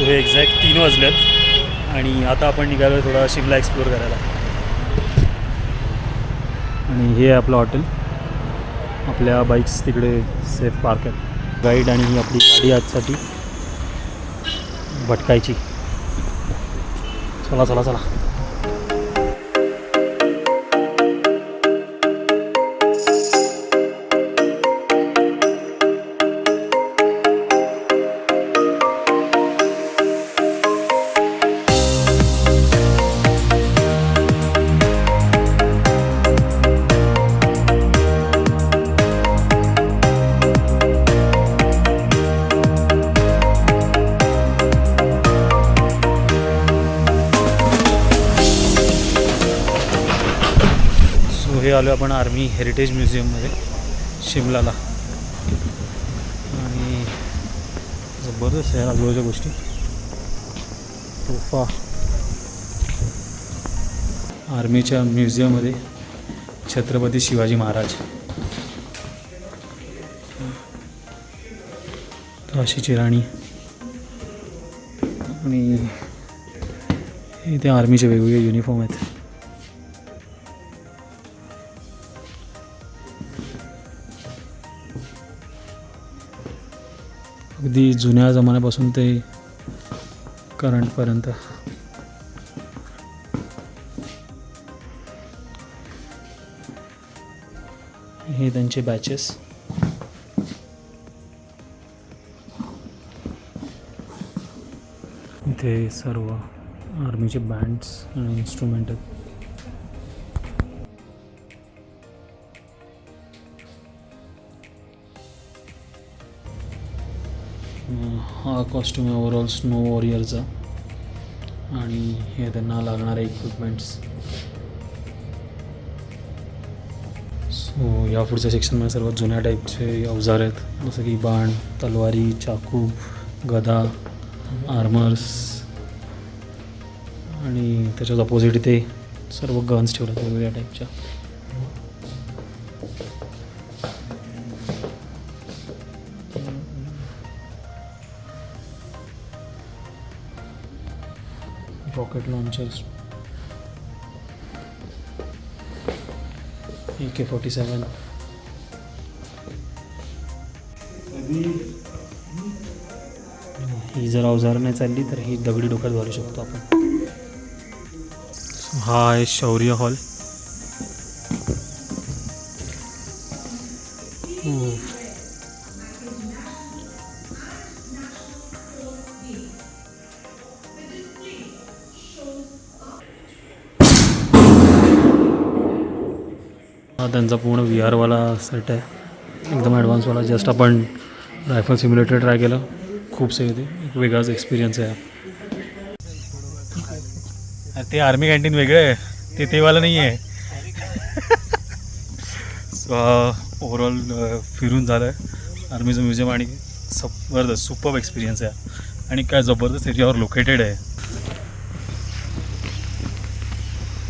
हे एक्झॅक्ट 3 वाजलेत आणि आता आपण निघालो थोडा शिमला एक्सप्लोअर करायला. आणि हे आहे आपलं हॉटेल. आपल्या बाईक्स तिकडे सेफ पार्क आहेत. गाईड आणि ही आपली गाडी आजसाठी भटकायची. चला चला चला. हे आलो आपण आर्मी हेरिटेज म्युझियममध्ये शिमलाला. आणि जबरदस्त आहे आजूबाजूच्या गोष्टी. तोफा आर्मीच्या म्युझियममध्ये छत्रपती शिवाजी महाराज, झाशीची राणी आणि इथे आर्मीचे वेगवेगळे युनिफॉर्म आहेत. अगदी जुन्या जमान्यापासून ते करंटपर्यंत. हे त्यांचे बॅचेस. इथे सर्व आर्मीचे बँड्स आणि इन्स्ट्रुमेंट आहेत. हा कॉस्ट्यूम आहे ओव्हरऑल स्नो वॉरियरचा. आणि हे त्यांना लागणारे इक्विपमेंट्स. सो या पुढच्या सेक्शनमध्ये सर्वात जुन्या टाईपचे अवजार आहेत, जसं की बाण, तलवारी, चाकू, गदा, आर्मर्स. आणि त्याच्याच अपोजिट इथे सर्व गन्स ठेवतात वेगवेगळ्या टाईपच्या. Rocket launchers, AK-47. ही जर अवजार नाही चालली तर ही दगडी डोक्यात घालू शकतो आपण. हा आहे शौर्य हॉल. हा त्यांचा पूर्ण VR वाला सेट आहे, एकदम ॲडव्हान्सवाला. जस्ट आपण रायफल सिम्युलेटर ट्राय केलं, खूप सही होते. एक वेगळाच एक्सपिरियन्स आहे. ते आर्मी कॅन्टीन वेगळं आहे, ते वाला नाही आहे. ओव्हरऑल फिरून झालं आहे आर्मीचं म्युझियम आणि जबरदस्त सुपर्ब एक्सपिरियन्स आहे. आणि काय जबरदस्त एरियावर लोकेटेड आहे.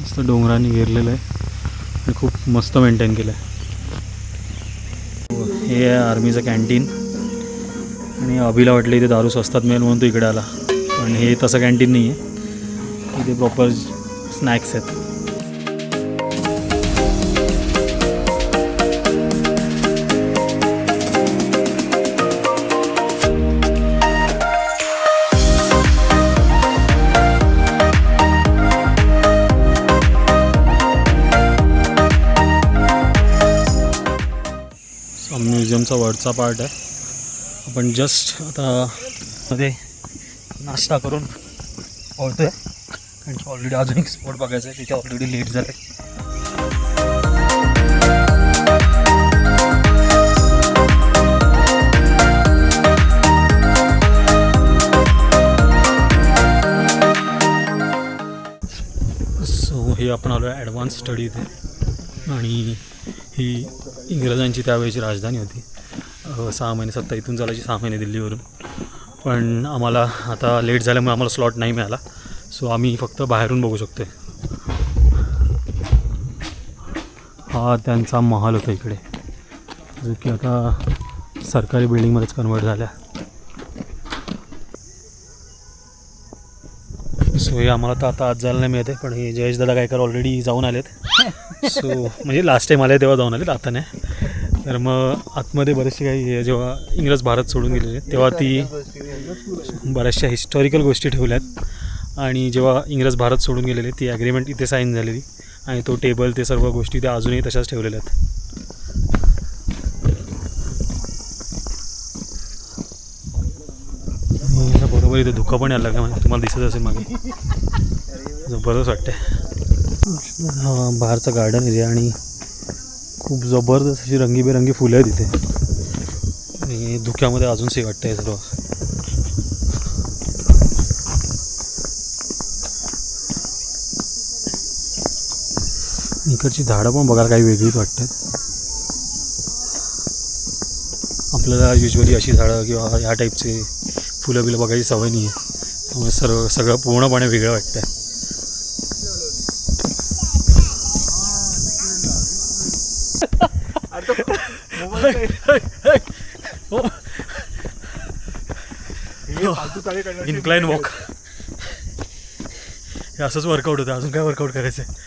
मस्त डोंगरांनी घेरलेलं आहे आणि खूप मस्त मेंटेन केलं आहे. हे आहे आर्मीचं कॅन्टीन. आणि अभिला वाटलं इथे दारू स्वस्तात मिळेल म्हणून तो इकडे आला, पण हे तसं कॅन्टीन नाही आहे. इथे प्रॉपर स्नॅक्स आहेत. म्युझियमचा वरचा पार्ट आहे. आपण जस्ट आता मध्ये नाश्ता करून पोहतोय, कारण ऑलरेडी अजून एक स्पॉट बघायचं आहे, तिथे ऑलरेडी लेट झालं आहे. सो हे आपण आलो आहे ॲडव्हान्स स्टडी इथे. आणि ही इंग्रजांची त्यावेळेची राजधानी होती. 6 महिने सत्ता इथून चालायची, 6 महिने दिल्लीवरून. पण आम्हाला आता लेट झाल्यामुळे आम्हाला स्लॉट नाही मिळाला, सो आम्ही फक्त बाहेरून बघू शकतो. हा त्यांचा महाल होता इकडे, जो की आता सरकारी बिल्डिंगमध्येच कन्वर्ट झाला. सो हे आम्हाला तर आता आज जायला नाही मिळते, पण हे जयेश दादा गायकर ऑलरेडी जाऊन आलेत. सो म्हणजे लास्ट टाईम आले तेव्हा जाऊन आलेत, आता नाही. तर मग आतमध्ये बरेचसे काही जेव्हा इंग्रज भारत सोडून गेलेले तेव्हा ती बऱ्याचशा हिस्टॉरिकल गोष्टी ठेवल्यात. आणि जेव्हा इंग्रज भारत सोडून गेलेले ती ॲग्रीमेंट इथे साईन झालेली आणि तो टेबल ते सर्व गोष्टी त्या अजूनही तशाच ठेवलेल्या आहेत. बरोबर इथे धुका पण यायला लागला, तुम्हाला दिसत असेल मागे. जबरदस्त वाटते. हा बाहेरचा गार्डन एरिया आणि खूप जबरदस्त अशी रंगीबेरंगी फुलं आहेत इथे. आणि धुक्यामध्ये अजून सी वाटतं आहे सर्व. इकडची झाडं पण बघायला काही वेगळीच वाटतात. आपल्याला युजली अशी झाडं किंवा ह्या टाईपचे फुलं बिलं बघायची सवय नाही आहे, त्यामुळे सगळं पूर्णपणे वेगळं वाटतं आहे. इन्क्लाइन वॉक हे असंच वर्कआउट होतं, अजून काय वर्कआउट करायचं आहे.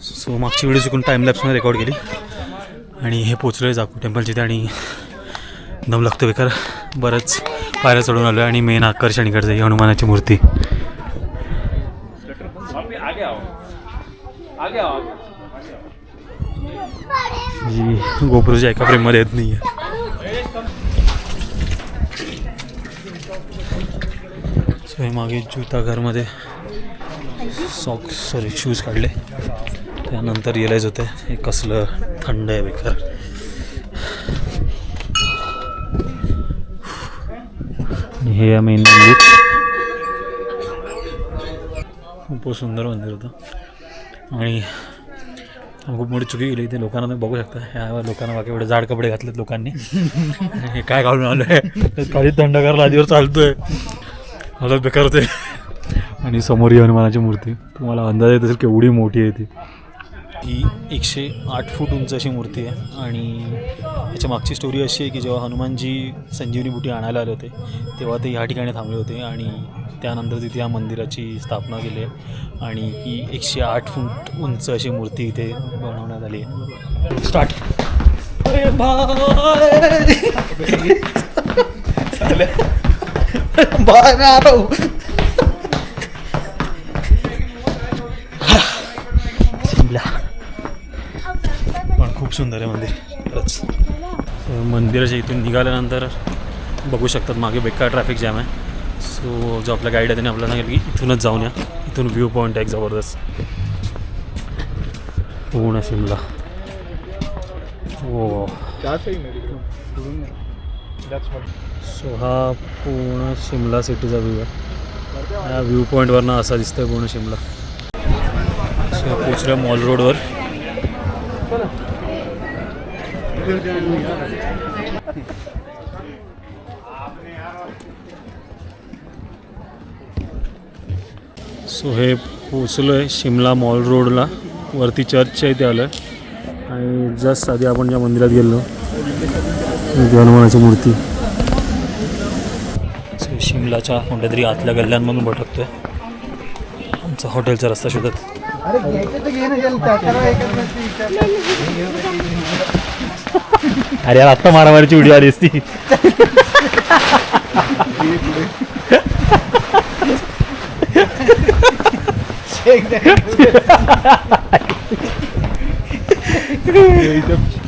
सो मागची व्हिडिओ चुकून टाईमलॅप्समध्ये रेकॉर्ड केली आणि हे पोचलो आहे जाकू टेम्पलच्या इथे आणि दम लागतो बेकार. बरंच पायऱ्या चढून आलो आहे आणि मेन आकर्षण इकडचं ही हनुमानाची मूर्ती. जी गोपुराच्या एका फ्रेममध्ये येत नाही आहे. सो हे मागे जुता घरमध्ये शूज काढले, त्यानंतर रिअलाईज होते हे कसलं थंड आहे बेकार. हे मेन मंदिर खूप सुंदर मंदिर होतं आणि खूप मोठी चुकी गेली इथे. लोकांना तुम्ही बघू शकता, ह्या लोकांना बाकी एवढे जाड कपडे घातलेत लोकांनी. हे काय घालून आलं आहे, काही थंडगार लादीवर चालतोय, हालत बेकार होते. आणि समोर ही हनुमानाची मूर्ती, तुम्हाला अंदाज येत असेल केवढी मोठी आहे ती. ही 108 फूट उंच अशी मूर्ती आहे आणि याच्या मागची स्टोरी अशी आहे की जेव्हा हनुमानजी संजीवनी बुटी आणायला आले होते तेव्हा ते ह्या ठिकाणी थांबले होते आणि त्यानंतर तिथे या मंदिराची स्थापना केली आहे आणि ही 108 फूट उंच अशी मूर्ती इथे बनवण्यात आली आहे. स्टार्ट. पण खूप सुंदर आहे मंदिर खरंच. मंदिराच्या इथून निघाल्यानंतर बघू शकतात मागे बेकार ट्रॅफिक जॅम आहे. सो जो आपला गाईड आहे त्याने आपल्याला सांगितलं की इथूनच जाऊन या, इथून व्ह्यू पॉईंट आहे एक जबरदस्त. पूर्ण शिमला. हो सो हा पूर्ण शिमला सिटीचा व्ह्यू आहे. या व्ह्यू पॉईंटवरनं असा दिसतोय पूर्ण शिमला. सो पोचलो मॉल रोडवर. सो हे पोचलो आहे शिमला मॉल रोडला, वरती चर्चच्या इथे आलो आहे आणि जस्ट आधी आपण ज्या मंदिरात गेलो हनुमानाची मूर्ती. सो शिमलाच्या कोणत्या तरी आतल्या गल्ल्यांमधून भटकतो आहे, आमचा हॉटेलचा रस्ता शोधत. अरे यार आत्ता मारामारीची व्हिडिओ आली असती.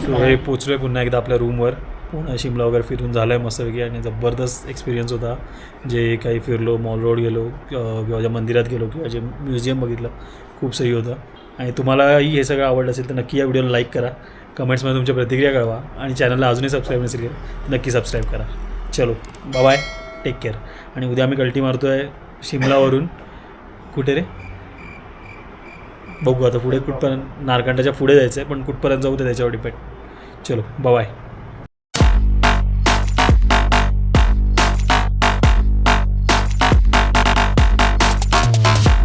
हे पोचलोय पुन्हा एकदा आपल्या रूमवर. पुन्हा शिमला वगैरे फिरून झालं आहे मस्तपैकी आणि जबरदस्त एक्सपिरियन्स होता. जे काही फिरलो, मॉल रोड गेलो किंवा ज्या मंदिरात गेलो किंवा जे म्युझियम बघितलं, खूप सही होतं. आणि तुम्हालाही हे सगळं आवडलं असेल तर नक्की या व्हिडिओला लाईक करा, कमेंट्समध्ये तुमच्या प्रतिक्रिया कळवा आणि चॅनलला अजूनही सबस्क्राईब नसेल केलं नक्की सबस्क्राईब करा. चलो बाय, टेक केअर. आणि उद्या आम्ही कल्टी मारतो आहे शिमलावरून कुठे रे बघू आता पुढे कुठपर्यंत, नारकंडाच्या पुढे जायचं आहे, पण कुठपर्यंत जाऊ ते त्याच्यावर डिपेंड. चलो बाय.